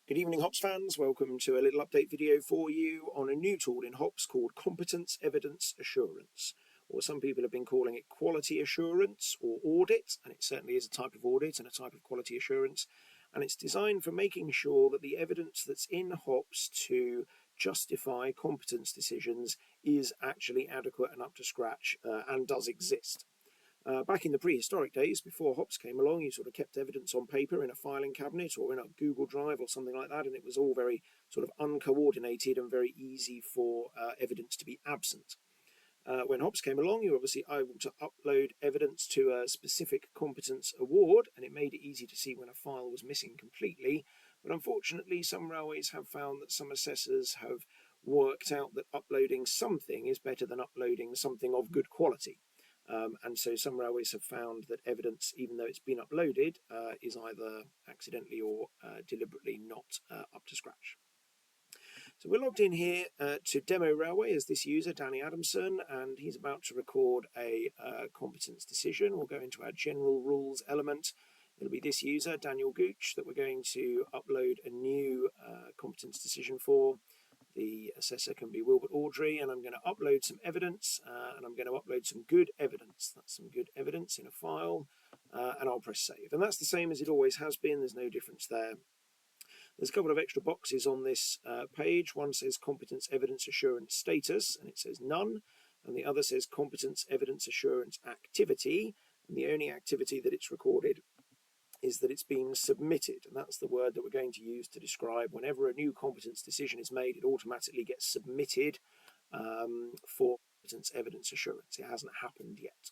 Good evening, HOPS fans. Welcome to a little update video for you on a new tool in HOPS called Competence Evidence Assurance, or some people have been calling it quality assurance or audit, and it certainly is a type of audit and a type of quality assurance, and it's designed for making sure that the evidence that's in HOPS to justify competence decisions is actually adequate and up to scratch and does exist. Back in the prehistoric days, before HOPS came along, you sort of kept evidence on paper in a filing cabinet or in a Google Drive or something like that, and it was all very sort of uncoordinated and very easy for evidence to be absent. When HOPS came along, you were obviously able to upload evidence to a specific competence award, and it made it easy to see when a file was missing completely. But unfortunately, some railways have found that some assessors have worked out that uploading something is better than uploading something of good quality. And so some railways have found that evidence, even though it's been uploaded, is either accidentally or deliberately not up to scratch. So we're logged in here to Demo Railway as this user, Danny Adamson, and he's about to record a competence decision. We'll go into our general rules element. It'll be this user, Daniel Gooch, that we're going to upload a new competence decision for. The assessor can be Wilbert Audrey, and I'm going to upload some evidence, and I'm going to upload some good evidence. That's some good evidence in a file, and I'll press save. And that's the same as it always has been. There's no difference there. There's a couple of extra boxes on this page. One says Competence Evidence Assurance Status, and it says none, and the other says Competence Evidence Assurance Activity, and the only activity that it's recorded is that it's been submitted, and that's the word that we're going to use to describe whenever a new competence decision is made, it automatically gets submitted for competence evidence assurance. It hasn't happened yet.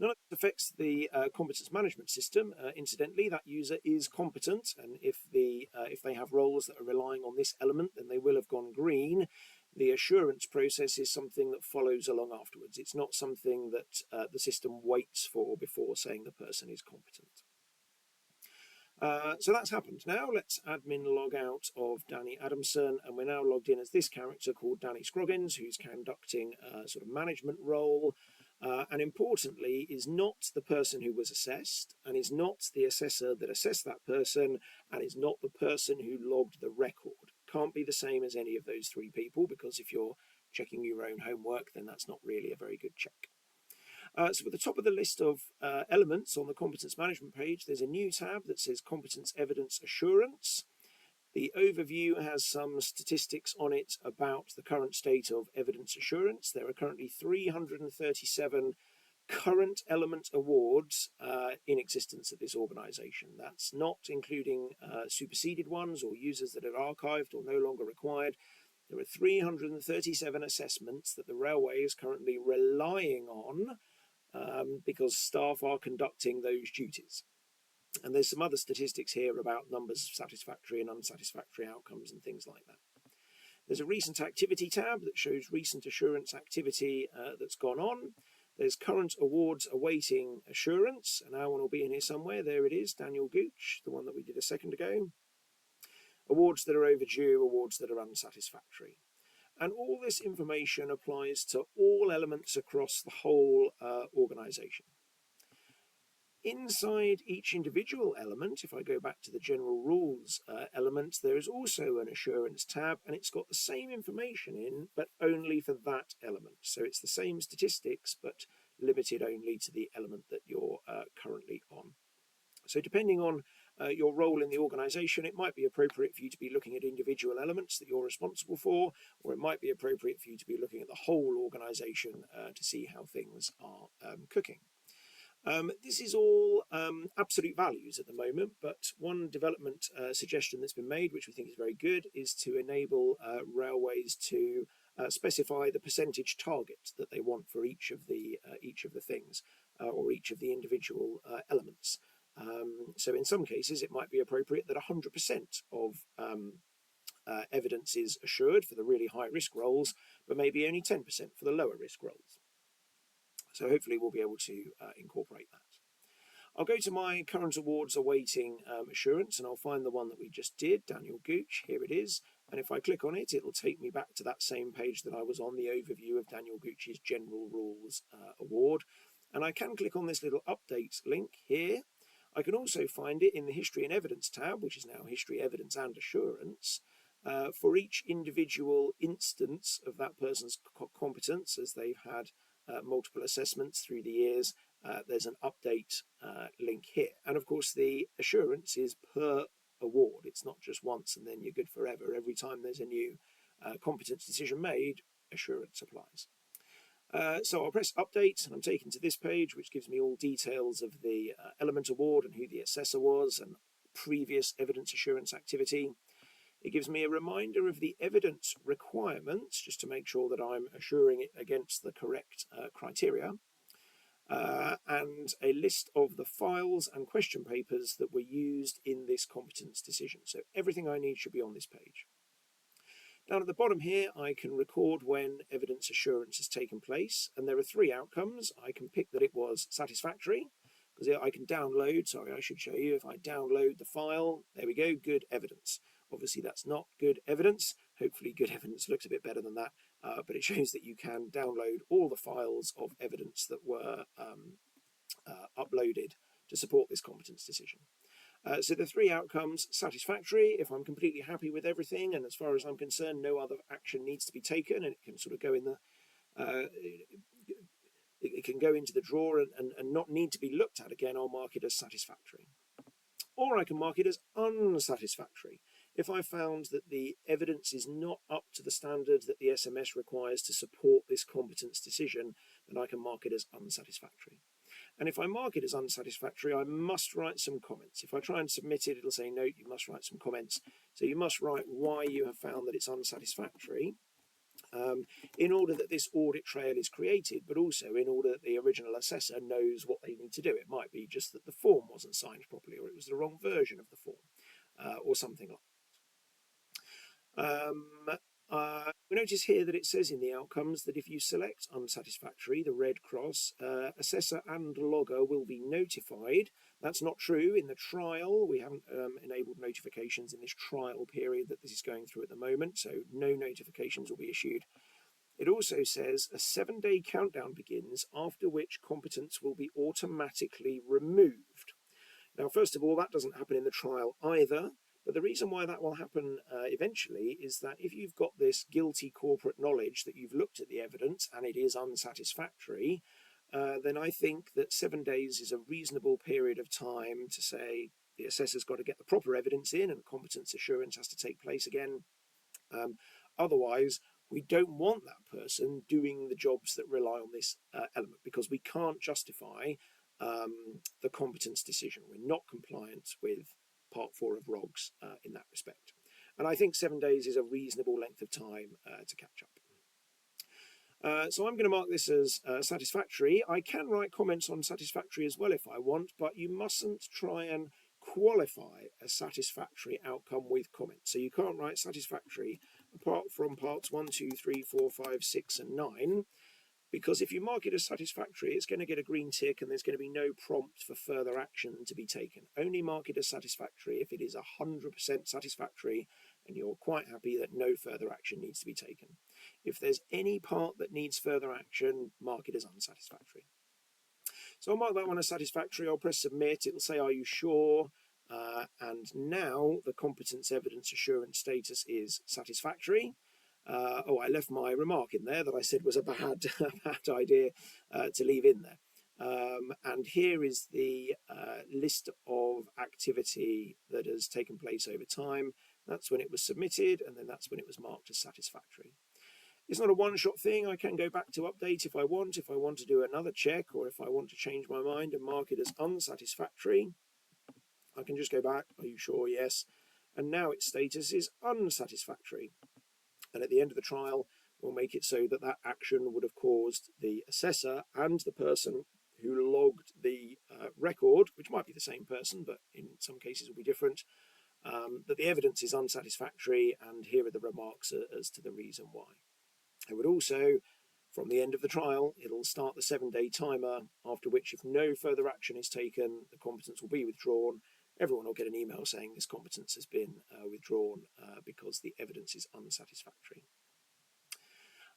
None of this affects the competence management system. Incidentally, that user is competent, and if they have roles that are relying on this element, then they will have gone green. The assurance process is something that follows along afterwards. It's not something that the system waits for before saying the person is competent. So that's happened. Now let's admin log out of Danny Adamson, and we're now logged in as this character called Danny Scroggins, who's conducting a sort of management role, and importantly is not the person who was assessed, and is not the assessor that assessed that person, and is not the person who logged the record. Can't be the same as any of those three people, because if you're checking your own homework, then that's not really a very good check. So at the top of the list of elements on the competence management page, there's a new tab that says Competence Evidence Assurance. The overview has some statistics on it about the current state of evidence assurance. There are currently 337 current element awards in existence at this organisation. That's not including superseded ones or users that are archived or no longer required. There are 337 assessments that the railway is currently relying on because staff are conducting those duties. And there's some other statistics here about numbers of satisfactory and unsatisfactory outcomes and things like that. There's a recent activity tab that shows recent assurance activity that's gone on. There's current awards awaiting assurance, and our one will be in here somewhere. There it is, Daniel Gooch, the one that we did a second ago. Awards that are overdue, awards that are unsatisfactory. And all this information applies to all elements across the whole organisation. Inside each individual element, if I go back to the general rules element, there is also an assurance tab, and it's got the same information in, but only for that element. So it's the same statistics, but limited only to the element that you're currently on. So depending on your role in the organisation, it might be appropriate for you to be looking at individual elements that you're responsible for, or it might be appropriate for you to be looking at the whole organisation to see how things are cooking. This is all absolute values at the moment, but one development suggestion that's been made, which we think is very good, is to enable railways to specify the percentage target that they want for each of the things or each of the individual elements. So in some cases, it might be appropriate that 100% of evidence is assured for the really high-risk roles, but maybe only 10% for the lower-risk roles. So hopefully we'll be able to incorporate that. I'll go to my current awards awaiting assurance, and I'll find the one that we just did, Daniel Gooch. Here it is. And if I click on it, it'll take me back to that same page that I was on, the overview of Daniel Gooch's General Rules Award. And I can click on this little update link here. I can also find it in the History and Evidence tab, which is now History, Evidence and Assurance, for each individual instance of that person's competence, as they've had multiple assessments through the years. There's an update link here. And of course, the assurance is per award. It's not just once and then you're good forever. Every time there's a new competence decision made, assurance applies. So I'll press update and I'm taken to this page, which gives me all details of the element award and who the assessor was and previous evidence assurance activity. It gives me a reminder of the evidence requirements, just to make sure that I'm assuring it against the correct criteria, and a list of the files and question papers that were used in this competence decision. So everything I need should be on this page. Down at the bottom here, I can record when evidence assurance has taken place, and there are three outcomes. I can pick that it was satisfactory, because I can download, sorry, I should show you, if I download the file, there we go, good evidence. Obviously that's not good evidence. Hopefully good evidence looks a bit better than that, but it shows that you can download all the files of evidence that were uploaded to support this competence decision. So the three outcomes: satisfactory, if I'm completely happy with everything, and as far as I'm concerned, no other action needs to be taken, and it can sort of go in the it can go into the drawer and not need to be looked at again. I'll mark it as satisfactory. Or I can mark it as unsatisfactory. If I found that the evidence is not up to the standard that the SMS requires to support this competence decision, then I can mark it as unsatisfactory. And if I mark it as unsatisfactory, I must write some comments. If I try and submit it, it'll say, no, you must write some comments. So you must write why you have found that it's unsatisfactory, in order that this audit trail is created, but also in order that the original assessor knows what they need to do. It might be just that the form wasn't signed properly, or it was the wrong version of the form, or something like that. We notice here that it says in the outcomes that if you select unsatisfactory, the red cross, assessor and logger will be notified. That's not true in the trial. We haven't enabled notifications in this trial period that this is going through at the moment, so no notifications will be issued. It also says a 7-day countdown begins, after which competence will be automatically removed. Now, first of all, that doesn't happen in the trial either. But the reason why that will happen eventually is that if you've got this guilty corporate knowledge that you've looked at the evidence and it is unsatisfactory, then I think that 7 days is a reasonable period of time to say the assessor's got to get the proper evidence in and competence assurance has to take place again. Otherwise, we don't want that person doing the jobs that rely on this element, because we can't justify the competence decision. We're not compliant with Part 4 of ROGS in that respect. And I think 7 days is a reasonable length of time to catch up. So I'm going to mark this as satisfactory. I can write comments on satisfactory as well if I want, but you mustn't try and qualify a satisfactory outcome with comments. So you can't write satisfactory apart from parts 1, 2, 3, 4, 5, 6 and 9. Because if you mark it as satisfactory, it's going to get a green tick and there's going to be no prompt for further action to be taken. Only mark it as satisfactory if it is 100% satisfactory and you're quite happy that no further action needs to be taken. If there's any part that needs further action, mark it as unsatisfactory. So I'll mark that one as satisfactory. I'll press submit. It'll say, are you sure? And now the competence evidence assurance status is satisfactory. I left my remark in there that I said was a bad idea to leave in there. And here is the list of activity that has taken place over time. That's when it was submitted, and then that's when it was marked as satisfactory. It's not a one-shot thing. I can go back to update if I want to do another check, or if I want to change my mind and mark it as unsatisfactory. I can just go back. Are you sure? Yes. And now its status is unsatisfactory. And at the end of the trial, we'll make it so that that action would have caused the assessor and the person who logged the record, which might be the same person, but in some cases will be different, that the evidence is unsatisfactory, and here are the remarks as to the reason why. It would also, from the end of the trial, it'll start the 7-day timer, after which if no further action is taken, the competence will be withdrawn. Everyone will get an email saying this competence has been withdrawn because the evidence is unsatisfactory.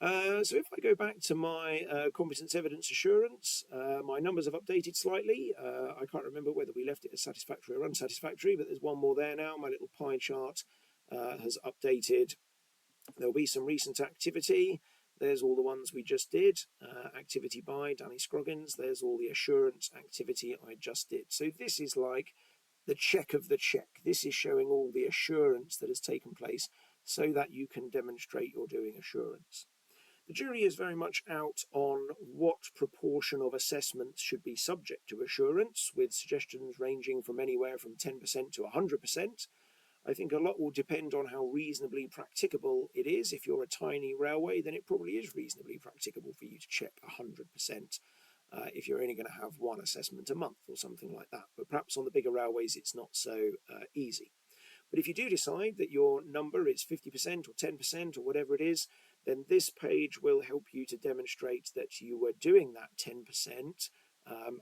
So if I go back to my competence evidence assurance, my numbers have updated slightly. I can't remember whether we left it as satisfactory or unsatisfactory, but there's one more there now. My little pie chart has updated. There'll be some recent activity. There's all the ones we just did. Activity by Danny Scroggins. There's all the assurance activity I just did. So this is like the check of the check. This is showing all the assurance that has taken place so that you can demonstrate you're doing assurance. The jury is very much out on what proportion of assessments should be subject to assurance, with suggestions ranging from anywhere from 10% to 100%. I think a lot will depend on how reasonably practicable it is. If you're a tiny railway, then it probably is reasonably practicable for you to check 100%. If you're only going to have one assessment a month or something like that. But perhaps on the bigger railways, it's not so easy. But if you do decide that your number is 50% or 10% or whatever it is, then this page will help you to demonstrate that you were doing that 10%,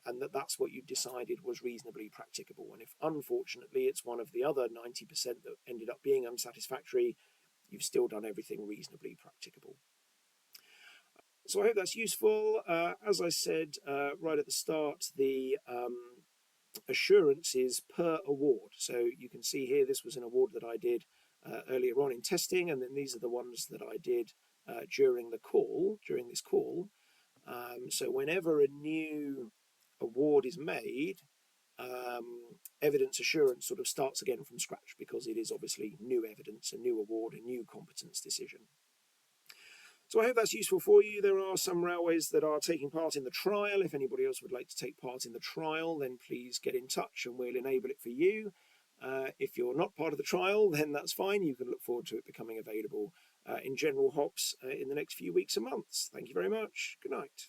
and that's what you decided was reasonably practicable. And if unfortunately it's one of the other 90% that ended up being unsatisfactory, you've still done everything reasonably practicable. So I hope that's useful. As I said right at the start, the assurance is per award. So you can see here this was an award that I did earlier on in testing, and then these are the ones that I did during this call. So whenever a new award is made, evidence assurance sort of starts again from scratch, because it is obviously new evidence, a new award, a new competence decision. So I hope that's useful for you. There are some railways that are taking part in the trial. If anybody else would like to take part in the trial, then please get in touch and we'll enable it for you. If you're not part of the trial, then that's fine. You can look forward to it becoming available in general HOPS in the next few weeks and months. Thank you very much. Good night.